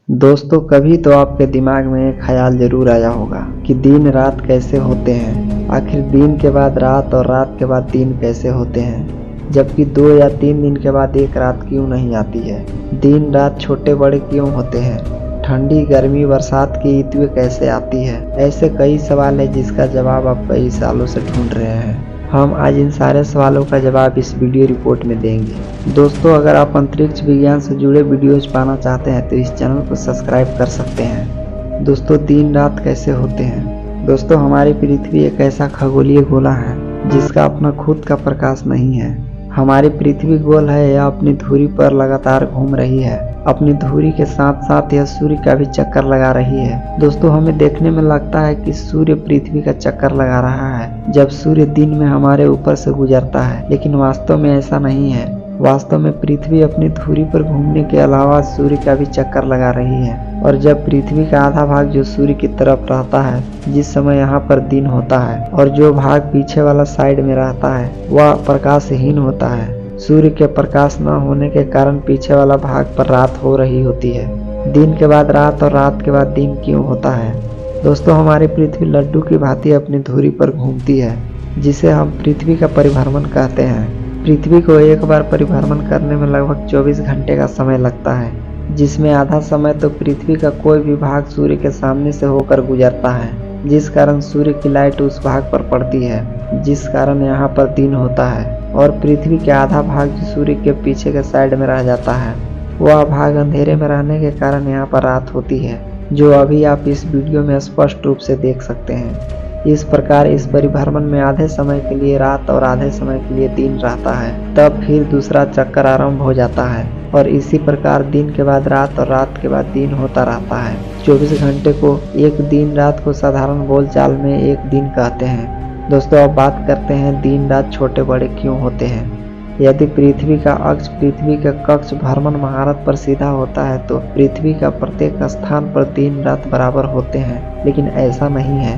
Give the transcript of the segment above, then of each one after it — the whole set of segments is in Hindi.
दोस्तों, कभी तो आपके दिमाग में एक ख्याल जरूर आया होगा कि दिन रात कैसे होते हैं। आखिर दिन के बाद रात और रात के बाद दिन कैसे होते हैं, जबकि 2 या 3 दिन के बाद एक रात क्यों नहीं आती है। दिन रात छोटे बड़े क्यों होते हैं, ठंडी गर्मी बरसात की ऋतुएं कैसे आती है। ऐसे कई सवाल है जिसका जवाब आप कई सालों से ढूंढ रहे हैं। हम आज इन सारे सवालों का जवाब इस वीडियो रिपोर्ट में देंगे। दोस्तों, अगर आप अंतरिक्ष विज्ञान से जुड़े वीडियोज पाना चाहते हैं तो इस चैनल को सब्सक्राइब कर सकते हैं। दोस्तों, दिन रात कैसे होते हैं। दोस्तों, हमारी पृथ्वी एक ऐसा खगोलीय गोला है जिसका अपना खुद का प्रकाश नहीं है। हमारी पृथ्वी गोल है, यह अपनी धुरी पर लगातार घूम रही है। अपनी धुरी के साथ साथ यह सूर्य का भी चक्कर लगा रही है। दोस्तों, हमें देखने में लगता है कि सूर्य पृथ्वी का चक्कर लगा रहा है जब सूर्य दिन में हमारे ऊपर से गुजरता है, लेकिन वास्तव में ऐसा नहीं है। वास्तव में पृथ्वी अपनी धुरी पर घूमने के अलावा सूर्य का भी चक्कर लगा रही है, और जब पृथ्वी का आधा भाग जो सूर्य की तरफ रहता है, जिस समय यहाँ पर दिन होता है, और जो भाग पीछे वाला साइड में रहता है वह प्रकाशहीन होता है। सूर्य के प्रकाश न होने के कारण पीछे वाला भाग पर रात हो रही होती है। दिन के बाद रात और रात के बाद दिन क्यों होता है। दोस्तों, हमारी पृथ्वी लड्डू की भांति अपनी धुरी पर घूमती है, जिसे हम पृथ्वी का परिभ्रमण कहते हैं। पृथ्वी को एक बार परिभ्रमण करने में लगभग 24 घंटे का समय लगता है, जिसमें आधा समय तो पृथ्वी का कोई भी भाग सूर्य के सामने से होकर गुजरता है, जिस कारण सूर्य की लाइट उस भाग पर पड़ती है, जिस कारण यहाँ पर दिन होता है। और पृथ्वी के आधा भाग जो सूर्य के पीछे के साइड में रह जाता है, वह भाग अंधेरे में रहने के कारण यहाँ पर रात होती है, जो अभी आप इस वीडियो में स्पष्ट रूप से देख सकते हैं। इस प्रकार इस परिभ्रमण में आधे समय के लिए रात और आधे समय के लिए दिन रहता है, तब फिर दूसरा चक्कर आरंभ हो जाता है, और इसी प्रकार दिन के बाद रात और रात के बाद दिन होता रहता है। 24 घंटे को एक दिन रात को साधारण बोलचाल में एक दिन कहते हैं। दोस्तों, अब बात करते हैं दिन रात छोटे बड़े क्यों होते हैं। यदि पृथ्वी का अक्ष पृथ्वी के कक्ष भ्रमण महारत पर सीधा होता है तो पृथ्वी का प्रत्येक स्थान पर दिन रात बराबर होते हैं, लेकिन ऐसा नहीं है।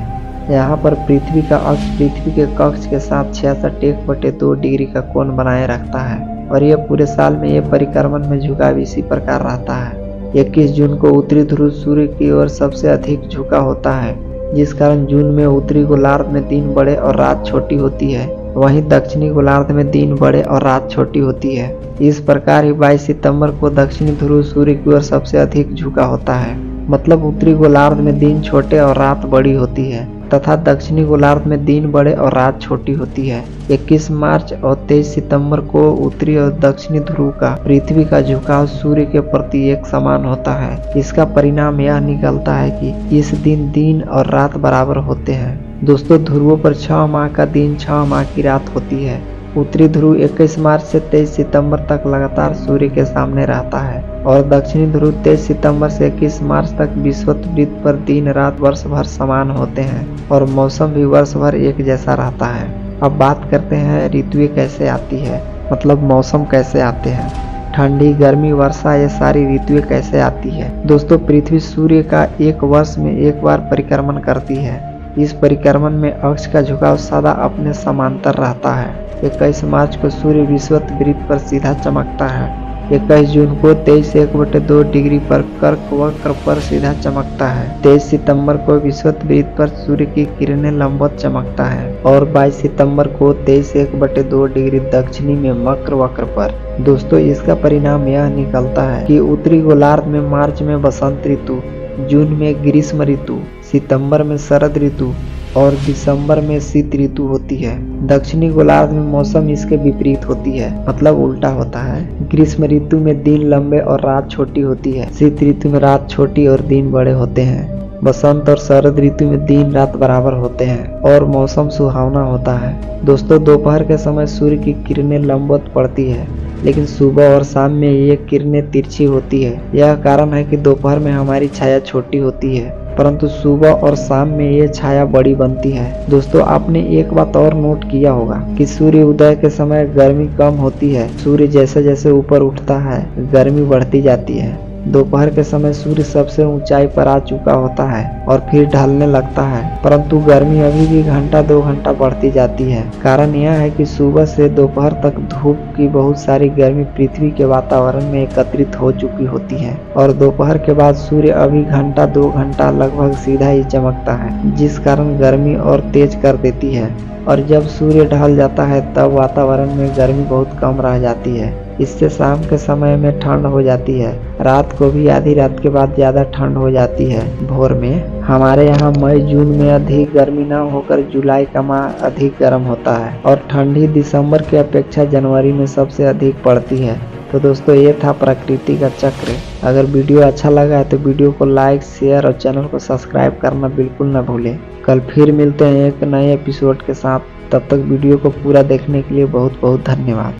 यहाँ पर पृथ्वी का अक्ष पृथ्वी के कक्ष के साथ 66/2 डिग्री का कोण बनाए रखता है, और यह पूरे साल में यह परिक्रमण में झुकाव इसी प्रकार रहता है। 21 जून को उत्तरी ध्रुव सूर्य की ओर सबसे अधिक झुका होता है, जिस कारण जून में उत्तरी गोलार्ध में दिन बड़े और रात छोटी होती है, वहीं दक्षिणी गोलार्ध में दिन बड़े और रात छोटी होती है। इस प्रकार ही 22 सितंबर को दक्षिणी ध्रुव सूर्य की ओर सबसे अधिक झुका होता है। मतलब उत्तरी गोलार्ध में दिन छोटे और रात बड़ी होती है, तथा दक्षिणी गोलार्ध में दिन बड़े और रात छोटी होती है। 21 मार्च और 23 सितंबर को उत्तरी और दक्षिणी ध्रुव का पृथ्वी का झुकाव सूर्य के प्रति एक समान होता है। इसका परिणाम यह निकलता है कि इस दिन दिन और रात बराबर होते हैं। दोस्तों, ध्रुवों पर 6 माह का दिन 6 माह की रात होती है। उत्तरी ध्रुव 21 मार्च से 23 सितंबर तक लगातार सूर्य के सामने रहता है, और दक्षिणी ध्रुव 23 सितंबर से 21 मार्च तक विषुवत वृत्त पर दिन रात वर्ष भर समान होते हैं, और मौसम भी वर्ष भर एक जैसा रहता है। अब बात करते हैं ऋतुएं कैसे आती है, मतलब मौसम कैसे आते हैं। ठंडी गर्मी वर्षा ये सारी ऋतुएं कैसे आती है। दोस्तों, पृथ्वी सूर्य का एक वर्ष में एक बार परिक्रमण करती है। इस परिक्रमण में अक्ष का झुकाव सदा अपने समांतर रहता है। 21 मार्च को सूर्य विषुवत वृत्त पर सीधा चमकता है। 21 जून को 23.1/2 डिग्री पर कर्क वक्र पर सीधा चमकता है। 23 सितंबर को विषुवत वृत्त पर सूर्य की किरणें लंबवत चमकता है, और 22 सितंबर को 23.1/2 डिग्री दक्षिणी में मकर वक्र पर। दोस्तों, इसका परिणाम यह निकलता है कि उत्तरी गोलार्ध में मार्च में बसंत ऋतु, जून में ग्रीष्म ऋतु, सितंबर में शरद ऋतु और दिसंबर में शीत ऋतु होती है। दक्षिणी गोलार्ध में मौसम इसके विपरीत होती है, मतलब उल्टा होता है। ग्रीष्म ऋतु में दिन लंबे और रात छोटी होती है। शीत ऋतु में रात छोटी और दिन बड़े होते हैं। बसंत और शरद ऋतु में दिन रात बराबर होते हैं और मौसम सुहावना होता है। दोस्तों, दोपहर के समय सूर्य की किरणें लंबवत पड़ती है, लेकिन सुबह और शाम में ये किरणें तिरछी होती है। यह कारण है कि दोपहर में हमारी छाया छोटी होती है, परंतु सुबह और शाम में ये छाया बड़ी बनती है। दोस्तों, आपने एक बात और नोट किया होगा कि सूर्य उदय के समय गर्मी कम होती है। सूर्य जैसे जैसे ऊपर उठता है गर्मी बढ़ती जाती है। दोपहर के समय सूर्य सबसे ऊंचाई पर आ चुका होता है और फिर ढलने लगता है, परंतु गर्मी अभी भी घंटा 2 घंटा बढ़ती जाती है। कारण यह है कि सुबह से दोपहर तक धूप की बहुत सारी गर्मी पृथ्वी के वातावरण में एकत्रित हो चुकी होती है और दोपहर के बाद सूर्य अभी घंटा 2 घंटा लगभग सीधा ही चमकता है, जिस कारण गर्मी और तेज कर देती है। और जब सूर्य ढल जाता है तब वातावरण में गर्मी बहुत कम रह जाती है। इससे शाम के समय में ठंड हो जाती है। रात को भी आधी रात के बाद ज़्यादा ठंड हो जाती है। भोर में हमारे यहाँ मई जून में अधिक गर्मी न होकर जुलाई का माह अधिक गर्म होता है और ठंडी दिसंबर की अपेक्षा जनवरी में सबसे अधिक पड़ती है। तो दोस्तों, ये था प्रकृति का चक्र। अगर वीडियो अच्छा लगा है तो वीडियो को लाइक, शेयर और चैनल को सब्सक्राइब करना बिल्कुल न भूलें। कल फिर मिलते हैं एक नए एपिसोड के साथ। तब तक वीडियो को पूरा देखने के लिए बहुत बहुत धन्यवाद।